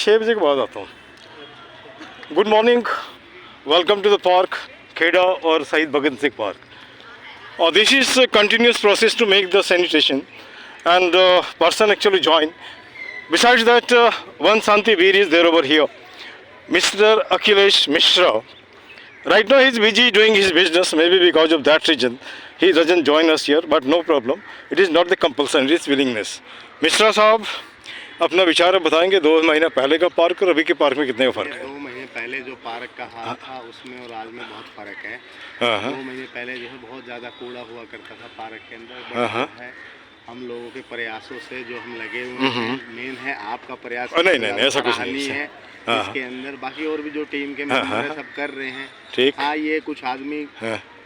6 बजे के बाद आता हूँ। Good morning, welcome to the park Kheda और शहीद भगत सिंह पार्क। और this is continuous process to make the sanitation and person actually join. Besides that, one Santi Veer is there over here, Mr. Akhilesh Mishra. Right now he is busy doing his business, maybe because of that reason he doesn't join us here, but no problem. It is not the compulsion, it is willingness. Mishra साहब अपना विचार बताएंगे 2 महीना पहले का park और अभी के पार्क में कितने का फ़र्क है? 2 महीने पहले जो पार्क का हाल था उसमें और आज में बहुत फ़र्क है। 2 महीने पहले जो है बहुत ज़्यादा कूड़ा हुआ करता था पार्क के अंदर। है हम लोगों के प्रयासों से जो हम लगे हुए हैं, मेन है आपका प्रयास। नहीं ऐसा कुछ नहीं है इसके अंदर। बाकी और भी जो टीम के मेंबर हैं सब कर रहे हैं। ठीक। हाँ, ये कुछ आदमी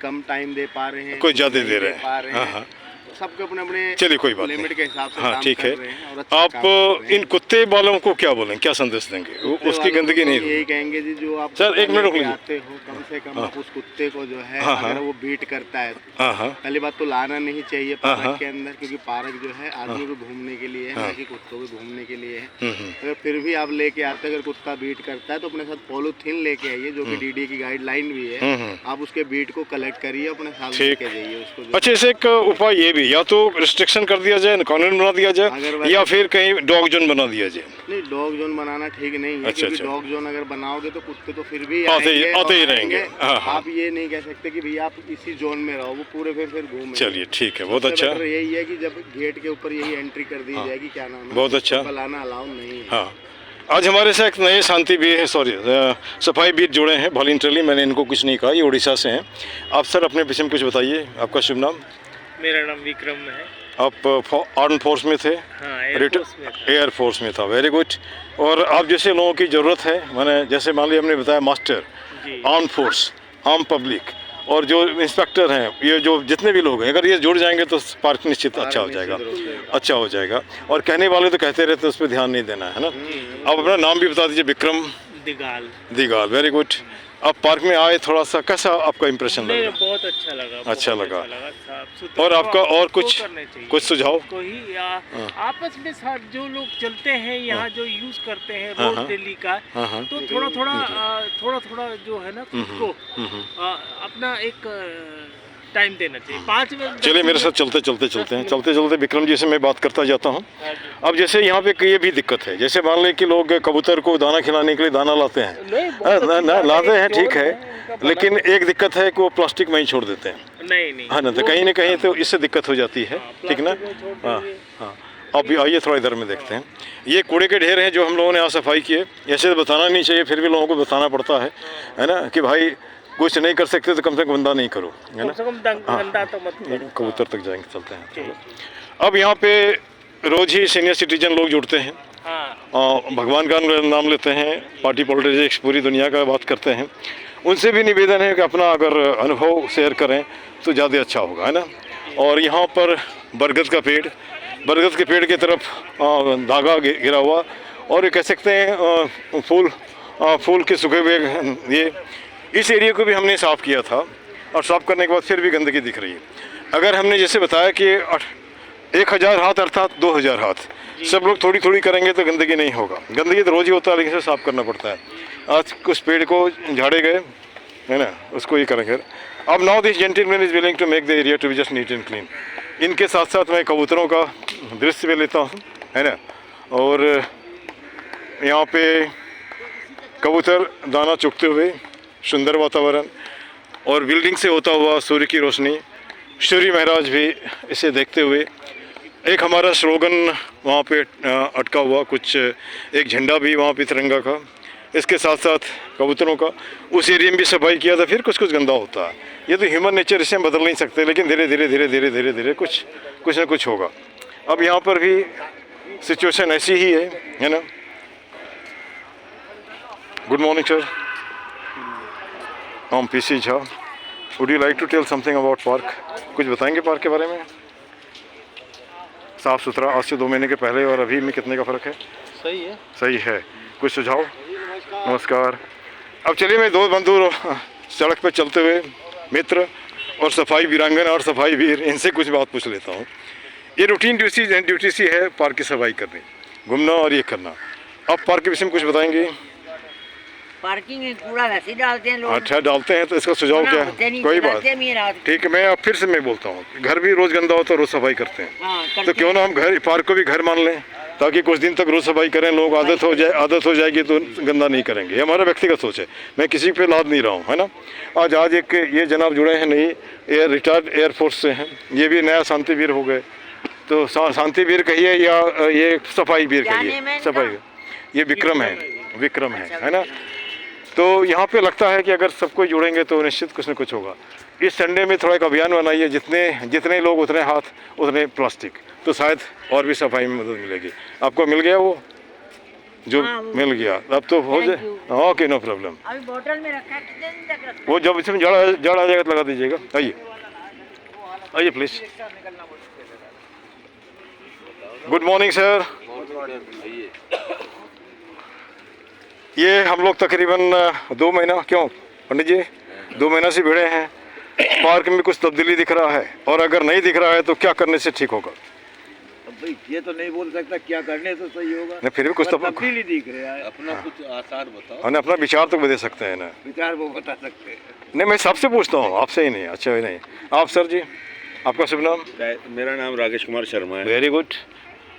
कम टाइम दे पा रहे हैं, कोई ज़्यादा दे रहे हैं। सबके अपने अपने चलिए कोई बात लिमिट नहीं के हिसाब से हाँ ठीक है। अच्छा आप इन कुत्ते वालों को क्या बोलेंगे, क्या संदेश देंगे? उसकी गंदगी नहीं यही कहेंगे जी, जो आप सर 1 मिनट रुक लीजिए। आते हो कम से कम आप उस कुत्ते को जो है अगर वो बीट करता है पहली बात तो लाना नहीं चाहिए पार्क के अंदर, क्योंकि पार्क जो है आदमी को घूमने के लिए है, ना कि कुत्तों को घूमने के लिए है। अगर फिर भी आप लेके आते अगर कुत्ता बीट करता है तो अपने साथ पॉलीथीन लेके आइए, जो कि डीडी की गाइडलाइन भी है। आप उसके बीट को कलेक्ट करिए, अपने साथ लेके जाइए उसको। अच्छा, इसे एक उपाय ये भी, या तो रिस्ट्रिक्शन कर दिया जाए, कानून बना दिया जाए, या फिर कहीं डॉग जोन बना दिया जाए। नहीं, डॉग जोन बनाना ठीक नहीं है। अच्छा, क्योंकि डॉग जोन अगर बनाओगे तो कुत्ते तो फिर भी आते ही रहेंगे। आप ये नहीं कह सकते कि भैया आप इसी जोन में रहो, वो पूरे फिर घूमेंगे। चलिए ठीक है, बहुत अच्छा। यही है कि जब गेट के ऊपर यही एंट्री कर दी जाएगी, क्या नाम है, बहुत अच्छा, लाना अलाउ नहीं है। हाँ, आज हमारे साथ एक नए शांति वीर, सफाई वीर जुड़े हैं वॉलंटरली। मैंने इनको कुछ नहीं कहा, ये उड़ीसा से हैं। आप सर अपने विषय में कुछ बताइए, आपका शुभ नाम? मेरा नाम विक्रम है। आप आर्म फोर्स में थे? हाँ, एयर फोर्स में था। Very good. और आप जैसे लोगों की ज़रूरत है, मैंने जैसे मान लिया हमने बताया master, arm force, arm public और जो इंस्पेक्टर हैं, ये जो जितने भी लोग हैं, अगर ये जुड़ जाएंगे तो पार्क निश्चित अच्छा हो जाएगा, अच्छा हो जाएगा। और कहने वाले तो कहते रहते, उस पर ध्यान नहीं देना है ना। आप अपना नाम भी बता दीजिए। विक्रम दिगाल। Very good. आप पार्क में आए, थोड़ा सा कैसा आपका इम्प्रेशन लगा? बहुत अच्छा लगा। अच्छा लगा। और आपका और कुछ सुझाव? कोई आपस में साथ जो लोग चलते हैं यहाँ, जो यूज करते हैं रोड डेली का, तो थोड़ा जो है ना खुद को अपना एक टाइम देना चाहिए। 5 मिनट। चलिए मेरे साथ चलते विक्रम जी से मैं बात करता जाता हूँ। अब जैसे यहाँ पे ये भी दिक्कत है, जैसे मान लें कि लोग कबूतर को दाना खिलाने के लिए दाना लाते हैं, लाते हैं, ठीक है, लेकिन एक दिक्कत है कि वो प्लास्टिक में ही छोड़ देते हैं। नहीं हाँ ना, तो कहीं ना कहीं तो इससे दिक्कत हो जाती है, ठीक ना। हाँ, अब आइए थोड़ा इधर में देखते हैं। ये कूड़े के ढेर हैं जो हम लोगों ने यहाँ सफाई किए। ऐसे तो बताना नहीं चाहिए, फिर भी लोगों को बताना पड़ता है ना, कि भाई कुछ नहीं कर सकते तो कम से कम गंदा नहीं करो, है ना। गंदा तो मत करो। कबूतर तक जाएंगे, चलते हैं। अब यहाँ पे रोज ही सीनियर सिटीजन लोग जुड़ते हैं, भगवान का नाम लेते हैं, पार्टी पॉलिटिक्स पूरी दुनिया का बात करते हैं। उनसे भी निवेदन है कि अपना अगर अनुभव शेयर करें तो ज़्यादा अच्छा होगा, है ना। और यहाँ पर बरगद के पेड़ की तरफ धागा गिरा हुआ, और ये कह सकते हैं फूल के सूखे हुए ये, इस एरिया को भी हमने साफ़ किया था, और साफ़ करने के बाद फिर भी गंदगी दिख रही है। अगर हमने जैसे बताया कि 1000 हाथ अर्थात 2000 हाथ सब लोग थोड़ी थोड़ी करेंगे तो गंदगी नहीं होगा। गंदगी तो रोज़ ही होता है, लेकिन इसे साफ़ करना पड़ता है। आज कुछ पेड़ को झाड़े गए, है ना, उसको ही करेंगे। अब now this gentleman is willing to make the area to be just neat and clean. इनके साथ साथ मैं कबूतरों का दृश्य भी लेता हूँ, है ना। और यहाँ पे कबूतर दाना चुगते हुए, सुंदर वातावरण और बिल्डिंग से होता हुआ सूर्य की रोशनी, सूर्य महाराज भी इसे देखते हुए। एक हमारा स्लोगन वहाँ पे अटका हुआ, कुछ एक झंडा भी वहाँ पे तिरंगा का। इसके साथ साथ कबूतरों का उस एरिया में भी सफाई किया था। फिर कुछ गंदा होता है, ये तो ह्यूमन नेचर, इसे हम बदल नहीं सकते, लेकिन धीरे धीरे कुछ ना कुछ होगा। अब यहाँ पर भी सिचुएशन ऐसी ही है ना। Good morning sir, PC Jha. Would you like to tell something about park? कुछ बताएंगे पार्क के बारे में? साफ़ सुथरा आज से 2 महीने के पहले और अभी में कितने का फ़र्क है? सही है। कुछ सुझाव? नमस्कार। अब चलिए मैं 2 बंधु सड़क पर चलते हुए मित्र और सफाई वीरांगना और सफाई वीर, इनसे कुछ बात पूछ लेता हूँ। ये रूटीन ड्यूटी सी है पार्क की सफाई करनी, घूमना और ये करना। आप पार्क के विषय में कुछ बताएंगे? पार्किंग में कूड़ा वैसे ही डालते हैं लोग। अच्छा, डालते हैं, तो इसका सुझाव क्या है? कोई बात ठीक है, मैं अब फिर से मैं बोलता हूँ, घर भी रोज गंदा हो तो रोज सफाई करते हैं। हाँ, तो क्यों ना हम घर पार्क को भी घर मान लें, ताकि कुछ दिन तक रोज सफाई करें, लोग आदत हो जाएगी तो गंदा नहीं करेंगे। ये हमारा व्यक्तिगत सोच है, मैं किसी पे लाद नहीं रहा हूँ, है ना। आज एक ये जनाब जुड़े हैं नई रिटायर्ड एयरफोर्स से हैं, ये भी नया शांतिवीर हो गए। तो शांतिवीर कहिए या ये सफाई वीर कहिए, सफाई, ये विक्रम है ना। तो यहाँ पे लगता है कि अगर सब कोई जुड़ेंगे तो निश्चित कुछ न कुछ होगा। इस संडे में थोड़ा एक अभियान बनाइए, जितने लोग उतने हाथ उतने प्लास्टिक, तो शायद और भी सफाई में मदद मिलेगी। आपको मिल गया वो जो मिल गया, अब तो हो जाए। Okay, no problem. अभी बोतल में रखा है, कितने दिन तक रखना है? वो जब इसमें जड़ आ जाएगा तो लगा दीजिएगा। आइए प्लीज़। Good morning sir. ये हम लोग तकरीबन 2 महीना, क्यों पंडित जी, 2 महीना से भिड़े हैं। पार्क में कुछ तब्दीली दिख रहा है, और अगर नहीं दिख रहा है तो क्या करने से ठीक होगा? भाई ये तो नहीं बोल सकता क्या करने से सही होगा। नहीं, फिर भी कुछ तब्दीली दिख रहा है। अपना कुछ आसार बताओ। हमने अपना विचार तो दे सकते हैं ना। विचार वो बता सकते हैं। नहीं, मैं सबसे पूछता हूँ, आपसे ही नहीं। अच्छा ही नहीं, आप सर जी, आपका शुभ नाम? मेरा नाम राकेश कुमार शर्मा है। Very good.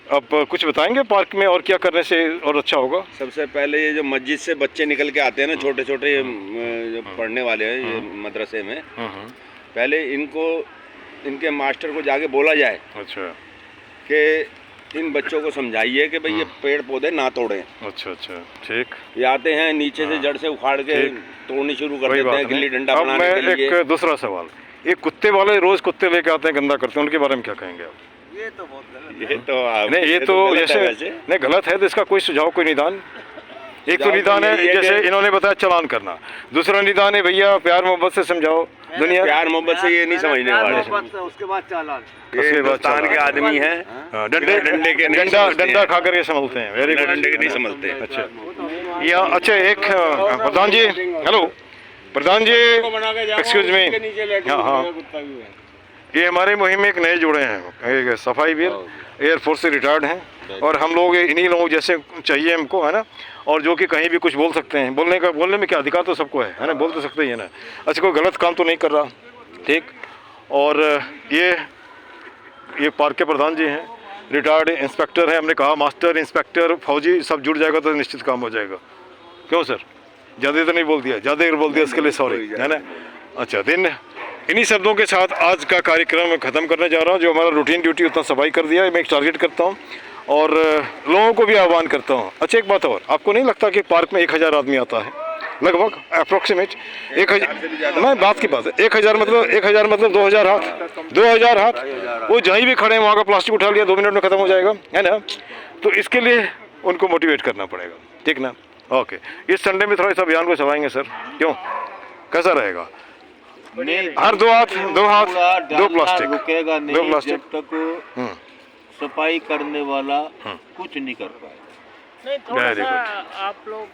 अब कुछ बताएंगे पार्क में और क्या करने से और अच्छा होगा? सबसे पहले ये जो मस्जिद से बच्चे निकल के आते हैं ना, छोटे छोटे जो पढ़ने वाले हैं ये मदरसे में, पहले इनके मास्टर को जाके बोला जाए। अच्छा। कि इन बच्चों को समझाइए कि भाई ये पेड़ पौधे ना तोड़ें। अच्छा, ठीक। ये आते हैं नीचे से जड़ से उखाड़ के तोड़नी शुरू कर देते हैं गिल्ली डंडा बनाने के लिए। एक दूसरा सवाल, ये कुत्ते वाले रोज कुत्ते लेके आते हैं, गंदा करते हैं, उनके बारे में क्या कहेंगे आप? ये तो बहुत गलत नहीं, ये तो जैसे नहीं गलत है, तो इसका कोई सुझाव, कोई निदान? एक तो निदान है जैसे इन्होंने बताया चालान करना, दूसरा निदान है भैया प्यार मोहब्बत से समझाओ। दुनिया प्यार मोहब्बत से ये नहीं समझने वाले, उसके बाद चालान। ये हिंदुस्तान के आदमी हैं, डंडे के डंडा खा कर ये संभलते हैं। Very good. डंडे के नहीं संभलते। अच्छा, या अच्छा, एक प्रधान जी, हेलो प्रधान जी, एक्सक्यूज मी। हाँ, ये हमारे मुहिम में एक नए जुड़े हैं, एक सफाई वीर, एयरफोर्स से रिटायर्ड हैं, और हम लोग इन्हीं लोगों जैसे चाहिए हमको, है ना। और जो कि कहीं भी कुछ बोल सकते हैं, बोलने में क्या अधिकार तो सबको है ना, बोल तो सकते ही है ना। अच्छा, कोई गलत काम तो नहीं कर रहा, ठीक। और ये पार्क के प्रधान जी हैं, रिटायर्ड इंस्पेक्टर हैं। हमने कहा मास्टर, इंस्पेक्टर, फौजी सब जुड़ जाएगा तो निश्चित काम हो जाएगा। क्यों सर, ज़्यादा तो नहीं बोल दिया? ज़्यादा बोल दिया, इसके लिए सॉरी, है ना। अच्छा, दिन इन्हीं शब्दों के साथ आज का कार्यक्रम ख़त्म करने जा रहा हूँ। जो हमारा रूटीन ड्यूटी उतना सफाई कर दिया है, मैं एक टारगेट करता हूँ और लोगों को भी आह्वान करता हूँ। अच्छा, एक बात और, आपको नहीं लगता कि पार्क में 1000 आदमी आता है लगभग अप्रोक्सीमेट? 1000, मैं बात की बात है, 1000 मतलब 2000 हाथ, 2000 हाथ वो जहीं भी खड़े हैं वहाँ का प्लास्टिक उठा लिया, 2 मिनट में ख़त्म हो जाएगा, है ना। तो इसके लिए उनको मोटिवेट करना पड़ेगा, ठीक ना। ओके, इस संडे में थोड़ा इस अभियान को चलाएंगे सर, क्यों, कैसा रहेगा? हर 2 हाथ 2 प्लास्टिक रुकेगा नहीं 2 प्लास्टिक जब तक सफाई करने वाला कुछ नहीं कर पाए। नहीं, थोड़ा सा आप लोग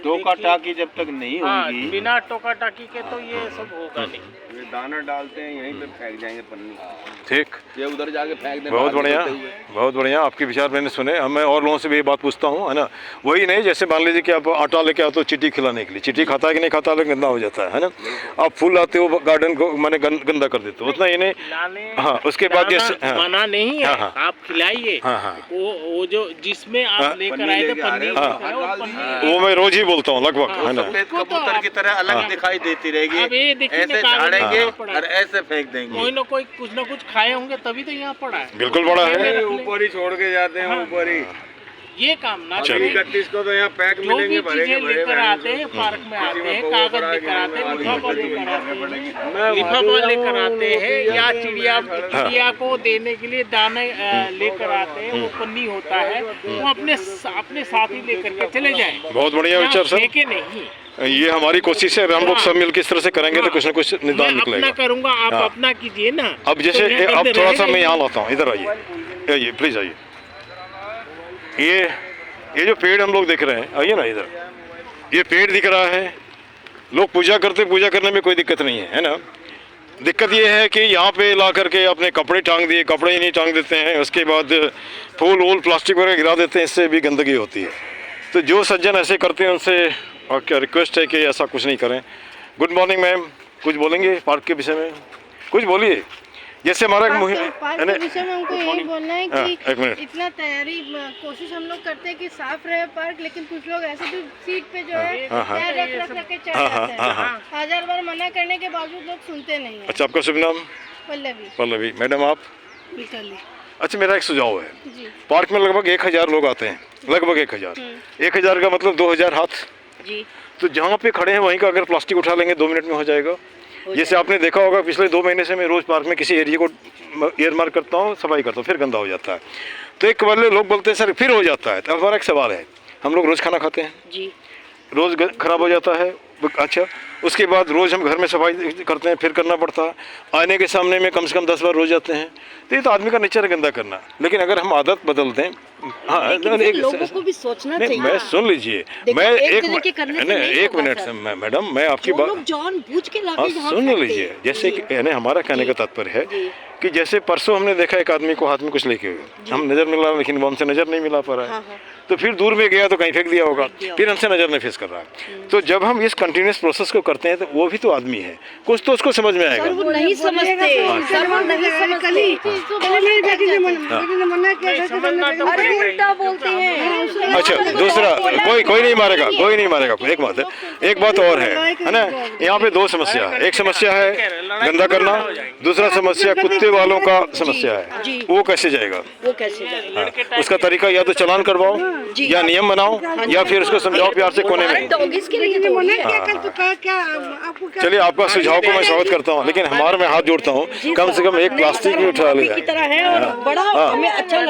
टोका टाकी जब तक नहीं होगी, बिना टोका टाकी के तो ये सब होगा नहीं। ये दाना डालते हैं यहीं पे फेंक जाएंगे पन्नी, ठीक। ये उधर जाके फेंक दें। बहुत बढ़िया, बहुत बढ़िया, आपके विचार मैंने सुने। मैं और लोगों से भी ये बात पूछता हूँ, है ना। वही नहीं, जैसे मान लीजिए कि आप आटा लेके आते हो चींटी खिलाने के लिए, चींटी खाता है कि नहीं खाता, लेकिन गंदा हो जाता है ना। आप फूल लाते हो, गार्डन को मैंने गंदा कर देते हो, उतना ही नहीं। हाँ, उसके बाद जैसे मना नहीं है, आप खिलाइए। वो जो जिसमें आप लेकर आए थे पन्नी, वो मैं रोज ही बोलता हूँ लगभग, है ना। कबूतर की तरह अलग दिखाई देती रहेगी, ऐसे झाड़ेंगे और ऐसे फेंक देंगे। कोई ना कोई कुछ ना कुछ खाए होंगे तभी तो यहाँ पड़ा है। बिल्कुल बड़ा है, ऊपर ही छोड़ के जाते हैं, ऊपर ही। ये काम ना, 31 को तो यहाँ पैक मिलेंगे, चीजें लेकर आते हैं, पार्क में आते हैं, कागज लेकर आते हैं, लिफाफा लेकर आते हैं, या चिड़िया को देने के लिए दाने लेकर आते हैं, वो पन्नी होता है, वो अपने साथ ही लेकर के चले जाएं। बहुत बढ़िया विचार सर, फेंके नहीं। ये हमारी कोशिश है, हम लोग सब मिलकर इस तरह से करेंगे तो कुछ ना कुछ निदान निकलेगा। अपना करूंगा, आप अपना कीजिए ना। अब जैसे अब थोड़ा सा मैं यहाँ लाता हूँ, इधर आइए प्लीज आइए। ये जो पेड़ हम लोग देख रहे हैं, आइए ना इधर, ये पेड़ दिख रहा है, लोग पूजा करने में कोई दिक्कत नहीं है ना। दिक्कत ये है कि यहाँ पे ला करके अपने कपड़े टांग दिए, कपड़े ही नहीं टांग देते हैं, उसके बाद फूल वूल प्लास्टिक वगैरह गिरा देते हैं, इससे भी गंदगी होती है। तो जो सज्जन ऐसे करते हैं उनसे क्या रिक्वेस्ट है कि ऐसा कुछ नहीं करें। गुड मॉर्निंग मैम, कुछ बोलेंगे पार्क के विषय में? कुछ बोलिए। जैसे हमारा एक मुहिम पार्क के विषय में हमको यही बोलना है कि एक मिनट। इतना तैयारी कोशिश हम लोग करते हैं कि साफ रहे पार्क, लेकिन कुछ लोग ऐसे भी सीट पे जो है पैर रख के चढ़ जाते हैं। 1000 बार मना करने के बावजूद लोग सुनते नहीं हैं। अच्छा, आपका शुभ नाम? पल्लवी। पल्लवी। मैडम आप? बिल्कुल। अच्छा, मेरा एक सुझाव है। जी। पार्क में लगभग 1000 लोग आते हैं, लगभग 1000 का मतलब 2000 हाथ जी। तो जहाँ पे खड़े हैं वहीं का अगर प्लास्टिक उठा लेंगे 2 मिनट में हो जाएगा। जैसे आपने देखा होगा पिछले 2 महीने से मैं रोज़ पार्क में किसी एरिया को एयर मार्क करता हूँ, सफाई करता हूँ, फिर गंदा हो जाता है। तो एक वाले लोग बोलते हैं सर फिर हो जाता है। तो हमारा एक सवाल है, हम लोग रोज़ खाना खाते हैं जी। रोज़ ख़राब हो जाता है। अच्छा, उसके बाद रोज़ हम घर में सफाई करते हैं, फिर करना पड़ता है। आने के सामने में कम से कम 10 बार रोज़ जाते हैं। तो ये तो आदमी का नेचर है गंदा करना। लेकिन अगर हम आदत बदल दें, हाँ, लोगों को भी सोचना चाहिए। मैं सुन लीजिए, मैं एक मिनट से मैडम, मैं आपकी बात जानबूझ के हाँ सुन लीजिए। जैसे कि यानी हमारा कहने का तात्पर्य है कि जैसे परसों हमने देखा एक आदमी को हाथ में कुछ लेके हुए, हम नज़र मिला लेकिन वो हमसे नज़र नहीं मिला पा रहा है। तो फिर दूर में गया तो कहीं फेंक दिया होगा, फिर हमसे नज़र नहीं फेस कर रहा है। तो जब हम इस कंटिन्यूस प्रोसेस को करते हैं तो वो भी तो आदमी है, कुछ तो उसको समझ में आएगा। वो नहीं समझते, अरे उल्टा बोलते हैं। अच्छा, दूसरा कोई नहीं मारेगा, कोई नहीं मारेगा। एक बात और है ना, यहाँ पे 2 समस्या है। एक समस्या है गंदा करना, दूसरा समस्या कुत्ते वालों का समस्या है। वो कैसे जाएगा? हाँ, उसका तरीका या तो चालान करवाओ या नियम बनाओ या फिर उसको समझाओ प्यार से कोने में। डॉगीज के लिए चलिए, आपका सुझाव को मैं स्वागत करता हूँ, लेकिन हमारे में हाथ जोड़ता हूँ, कम से कम एक प्लास्टिक भी उठा ले जाए।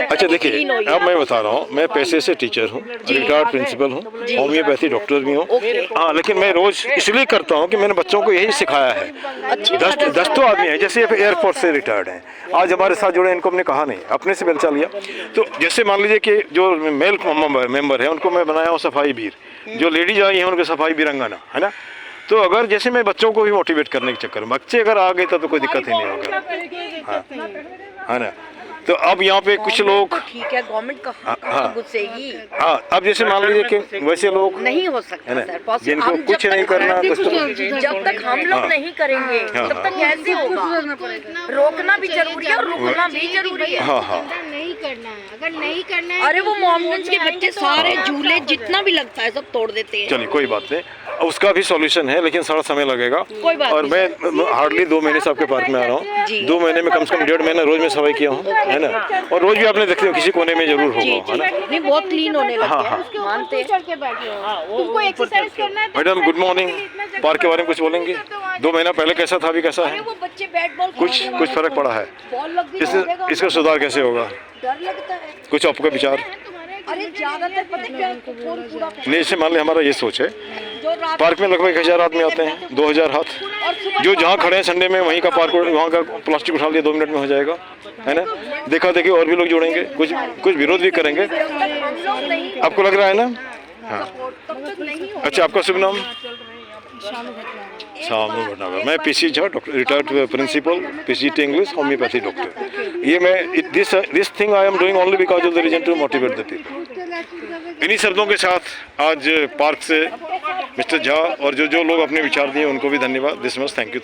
अच्छा देखिए, अब मैं बता रहा हूँ, मैं पैसे से टीचर हूँ, रिटायर्ड प्रिंसिपल हूँ, होम्योपैथी डॉक्टर भी हूँ। हाँ, लेकिन मैं रोज इसलिए करता हूँ कि मैंने बच्चों को यही सिखाया है। 10 तो आदमी है, जैसे एयरफोर्स से रिटायर्ड हैं, आज हमारे साथ जुड़े, इनको हमने कहा नहीं, अपने से बचा लिया। तो जैसे मान लीजिए कि जो मेल मेंबर है उनको मैं बनाया हूँ सफाई वीर, जो लेडीज आई हैं उनको सफाई वीरांगना, है ना। तो अगर जैसे मैं बच्चों को भी मोटिवेट करने के चक्कर में, बच्चे अगर आ गए तो कोई दिक्कत ही नहीं होगा, है ना। तो अब यहाँ पे कुछ लोग ठीक है, गवर्नमेंट का गुस्सेगी। हाँ, अब जैसे मान लीजिए कि वैसे लोग नहीं हो सकता सर, जिनको कुछ नहीं करना, जब तक हम लोग नहीं करेंगे तब तक कैसे होगा? रोकना भी जरूरी है और रुकना भी जरूरी है। नहीं करना है, अगर नहीं करना है, अरे वो मोमडन के बच्चे सारे झूले जितना भी लगता है सब तोड़ देते हैं। चलिए कोई बात नहीं, उसका भी सॉल्यूशन है, लेकिन थोड़ा समय लगेगा। कोई बात और मैं हार्डली 2 महीने से आपके पार्क में आ रहा हूँ। 2 महीने में कम से कम 1.5 महीना रोज में सफाई किया हूँ, है ना। और रोज भी आपने देखते हो किसी कोने में जरूर होगा, है ना। नहीं, बहुत क्लीन होने लग गया। उसके ऊपर क्यों चढ़ के बैठे हो? तुमको एक्सरसाइज करना है। मैडम गुड मॉर्निंग, पार्क के बारे में कुछ बोलेंगे? 2 महीना पहले कैसा था, अभी कैसा है? वो बच्चे बैट बॉल कुछ फर्क पड़ा है? बॉल लग गई, इसका सुधार कैसे होगा? डर लगता है। कुछ आपका विचार? अरे ज्यादातर पता क्या, पूरा नहीं, जैसे मान लिया हमारा ये सोच है, जो रात पार्क में लगभग 1000 आदमी आते हैं, 2000 हाथ, जो जहाँ खड़े हैं संडे में वहीं का पार्क, वहाँ का प्लास्टिक उठा लिया 2 मिनट में हो जाएगा, है ना। देखा देखी और भी लोग जुड़ेंगे, कुछ विरोध भी करेंगे, आपको लग रहा है ना। हाँ, अच्छा, आपका शुभ नाम? शामू भटनागर। मैं PC Jha, doctor, retired principal, PCT English, homeopathy doctor. ये मैं this thing I am doing only because of the reason to motivate the people. इन्हीं शब्दों के साथ आज पार्क से मिस्टर झा और जो लोग अपने विचार दिए उनको भी धन्यवाद। This much, thank you.